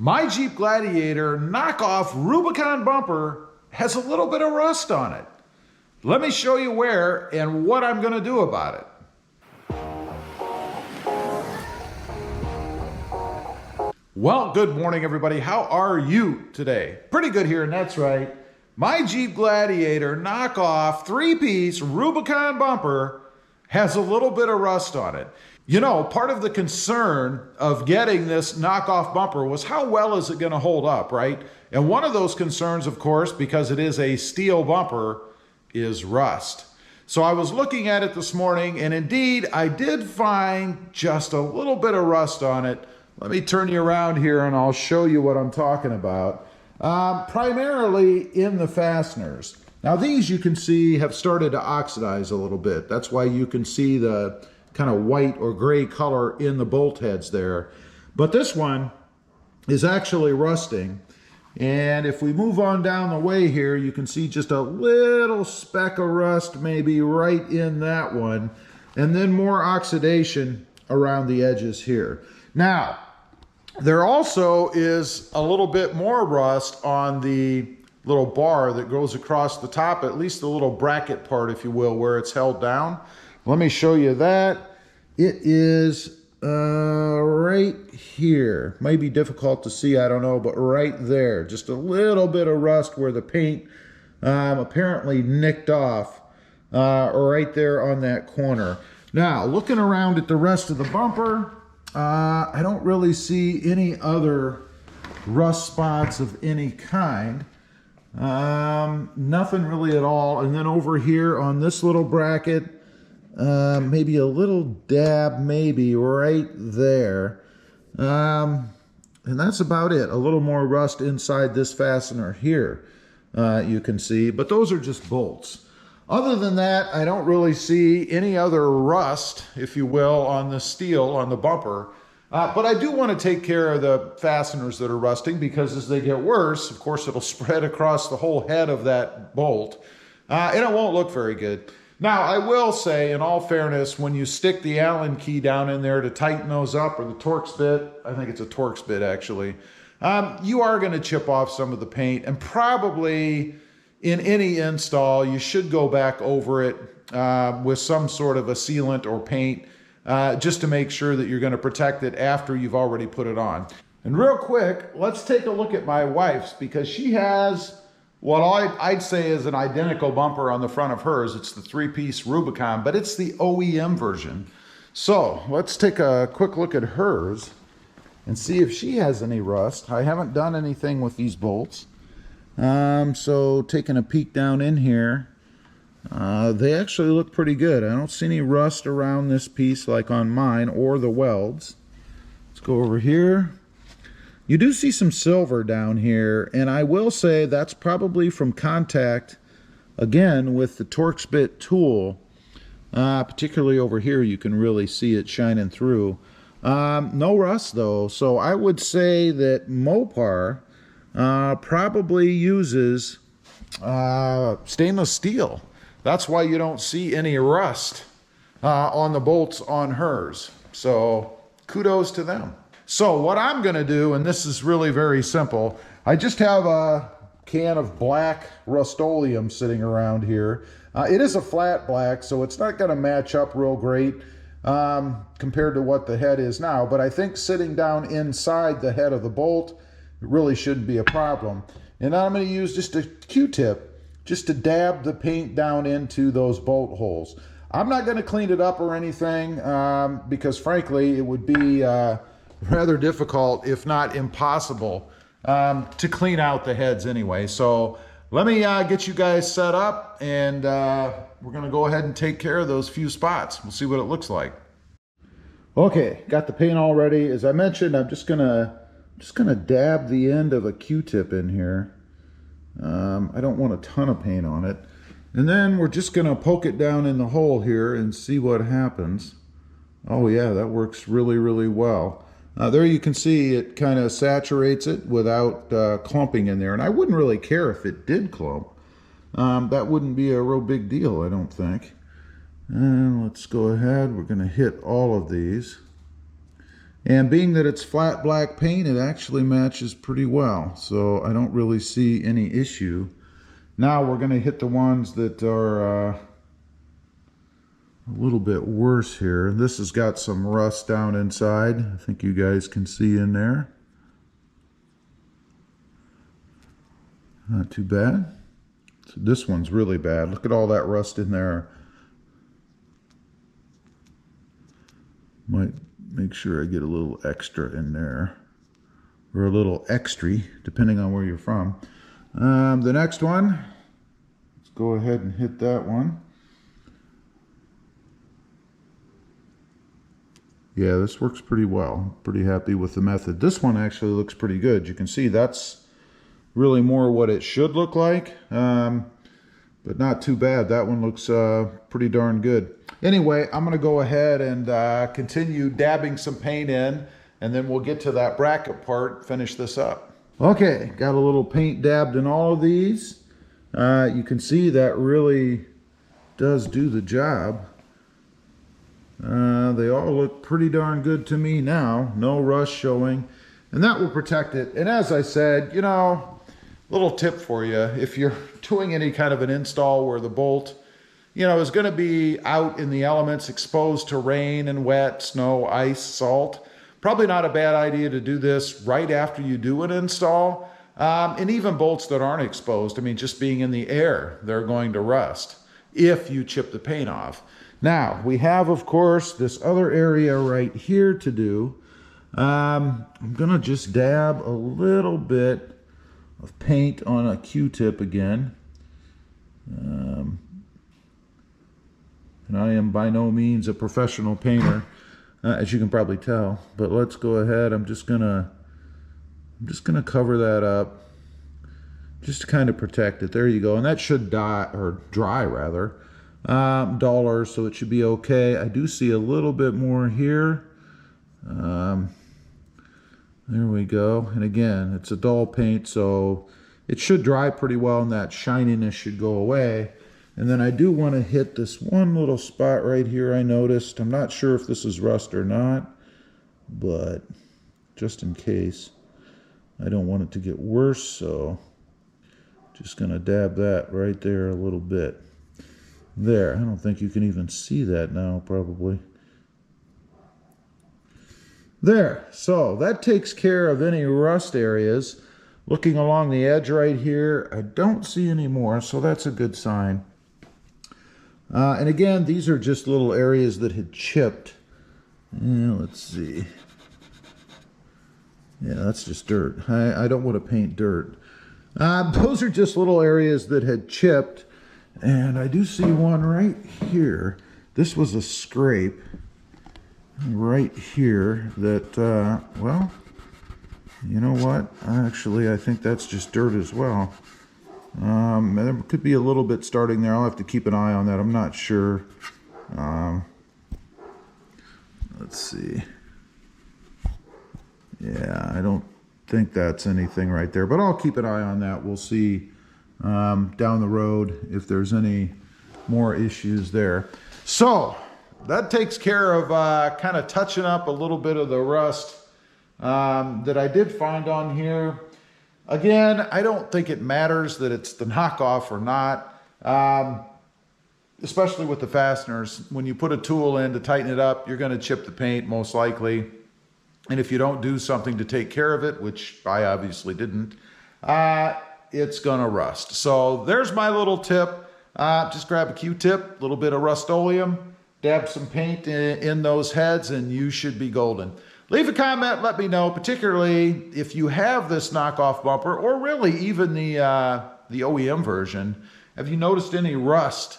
My Jeep Gladiator Knockoff Rubicon bumper has a little bit of rust on it. Let me show you where and what I'm going to do about it. Well, good morning, everybody. How are you today? Pretty good here, and that's right. My Jeep Gladiator Knockoff 3-piece Rubicon bumper has a little bit of rust on it. You know, part of the concern of getting this knockoff bumper was how well is it going to hold up, right? And one of those concerns, of course, because it is a steel bumper, is rust. So I was looking at it this morning, and indeed, I did find just a little bit of rust on it. Let me turn you around here, and I'll show you what I'm talking about. Primarily in the fasteners. Now, these you can see have started to oxidize a little bit. That's why you can see the kind of white or gray color in the bolt heads there. But this one is actually rusting. And if we move on down the way here, you can see just a little speck of rust maybe right in that one. And then more oxidation around the edges here. Now, there also is a little bit more rust on the little bar that goes across the top, at least the little bracket part, if you will, where it's held down. Let me show you that. It is right here. Might be difficult to see, I don't know, but right there. Just a little bit of rust where the paint apparently nicked off right there on that corner. Now, looking around at the rest of the bumper, I don't really see any other rust spots of any kind. Nothing really at all. And then over here on this little bracket, maybe a little dab, maybe right there. And that's about it. A little more rust inside this fastener here, you can see. But those are just bolts. Other than that, I don't really see any other rust, if you will, on the steel, on the bumper. But I do want to take care of the fasteners that are rusting, because as they get worse, of course, it'll spread across the whole head of that bolt, and it won't look very good. Now, I will say, in all fairness, when you stick the Allen key down in there to tighten those up, or the Torx bit, I think it's a Torx bit actually, you are going to chip off some of the paint, and probably in any install, you should go back over it with some sort of a sealant or paint, just to make sure that you're going to protect it after you've already put it on. And real quick, let's take a look at my wife's, because she has what I'd say is an identical bumper on the front of hers. It's the 3-piece Rubicon, but it's the OEM version. So let's take a quick look at hers and see if she has any rust. I haven't done anything with these bolts. So taking a peek down in here, they actually look pretty good. I don't see any rust around this piece like on mine or the welds. Let's go over here. You do see some silver down here, and I will say that's probably from contact, again, with the Torx bit tool. Particularly over here, you can really see it shining through. No rust, though, so I would say that Mopar probably uses stainless steel. That's why you don't see any rust on the bolts on hers. So kudos to them. So what I'm going to do, and this is really very simple, I just have a can of black Rust-Oleum sitting around here. It is a flat black, so it's not going to match up real great compared to what the head is now. But I think sitting down inside the head of the bolt, it really shouldn't be a problem. And now I'm going to use just a Q-tip just to dab the paint down into those bolt holes. I'm not going to clean it up or anything because frankly it would be rather difficult, if not impossible, to clean out the heads anyway. So let me get you guys set up, and we're going to go ahead and take care of those few spots. We'll see what it looks like. Okay, got the paint all ready. As I mentioned, I'm just gonna dab the end of a Q-tip in here. I don't want a ton of paint on it. And then we're just gonna poke it down in the hole here and see what happens. Oh yeah, that works really, really well. There you can see it kind of saturates it without clumping in there. And I wouldn't really care if it did clump. That wouldn't be a real big deal, I don't think. And let's go ahead. We're going to hit all of these. And being that it's flat black paint, it actually matches pretty well. So I don't really see any issue. Now we're going to hit the ones that are a little bit worse here. This has got some rust down inside. I think you guys can see in there. Not too bad. So this one's really bad. Look at all that rust in there. Might make sure I get a little extra in there, or a little extra, depending on where you're from. The next one, let's go ahead and hit that one. Yeah, this works pretty well. Pretty happy with the method. This one actually looks pretty good. You can see that's really more what it should look like, but not too bad. That one looks pretty darn good. Anyway, I'm going to go ahead and continue dabbing some paint in, and then we'll get to that bracket part, finish this up. Okay, got a little paint dabbed in all of these. You can see that really does do the job. They all look pretty darn good to me now. No rust showing, and that will protect it. And as I said, you know, little tip for you, if you're doing any kind of an install where the bolt, you know, is going to be out in the elements, exposed to rain and wet, snow, ice, salt, probably not a bad idea to do this right after you do an install. And even bolts that aren't exposed, I mean, just being in the air, they're going to rust if you chip the paint off. Now, we have, of course, this other area right here to do. I'm going to just dab a little bit of paint on a Q-tip again. And I am by no means a professional painter, as you can probably tell. But let's go ahead. I'm just gonna cover that up, just to kind of protect it. There you go. And that should dry rather, duller, so it should be okay. I do see a little bit more here. There we go. And again, it's a dull paint, so it should dry pretty well, and that shininess should go away. And then I do want to hit this one little spot right here I noticed. I'm not sure if this is rust or not, but just in case, I don't want it to get worse, so just going to dab that right there a little bit. There, I don't think you can even see that now, probably. There, so that takes care of any rust areas. Looking along the edge right here, I don't see any more, so that's a good sign. And again, these are just little areas that had chipped. Yeah, let's see. Yeah, that's just dirt. I don't want to paint dirt. Those are just little areas that had chipped. And I do see one right here. This was a scrape right here that, well, you know what? Actually, I think that's just dirt as well. There could be a little bit starting there. I'll have to keep an eye on that. I'm not sure. Let's see. Yeah, I don't think that's anything right there, but I'll keep an eye on that. We'll see down the road if there's any more issues there. So that takes care of kind of touching up a little bit of the rust that I did find on here. Again, I don't think it matters that it's the knockoff or not, especially with the fasteners. When you put a tool in to tighten it up, you're going to chip the paint most likely. And if you don't do something to take care of it, which I obviously didn't, it's going to rust. So there's my little tip. Just grab a Q-tip, a little bit of Rust-Oleum, dab some paint in those heads, and you should be golden. Leave a comment, let me know, particularly if you have this knockoff bumper, or really even the OEM version. Have you noticed any rust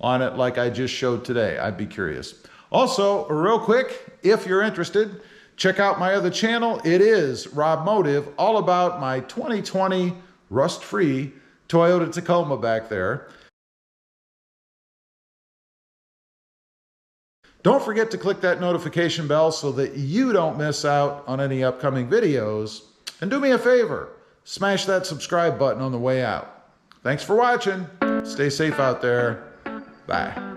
on it like I just showed today? I'd be curious. Also, real quick, if you're interested, check out my other channel. It is Automotive, all about my 2020 rust-free Toyota Tacoma back there. Don't forget to click that notification bell so that you don't miss out on any upcoming videos. And do me a favor, smash that subscribe button on the way out. Thanks for watching. Stay safe out there. Bye.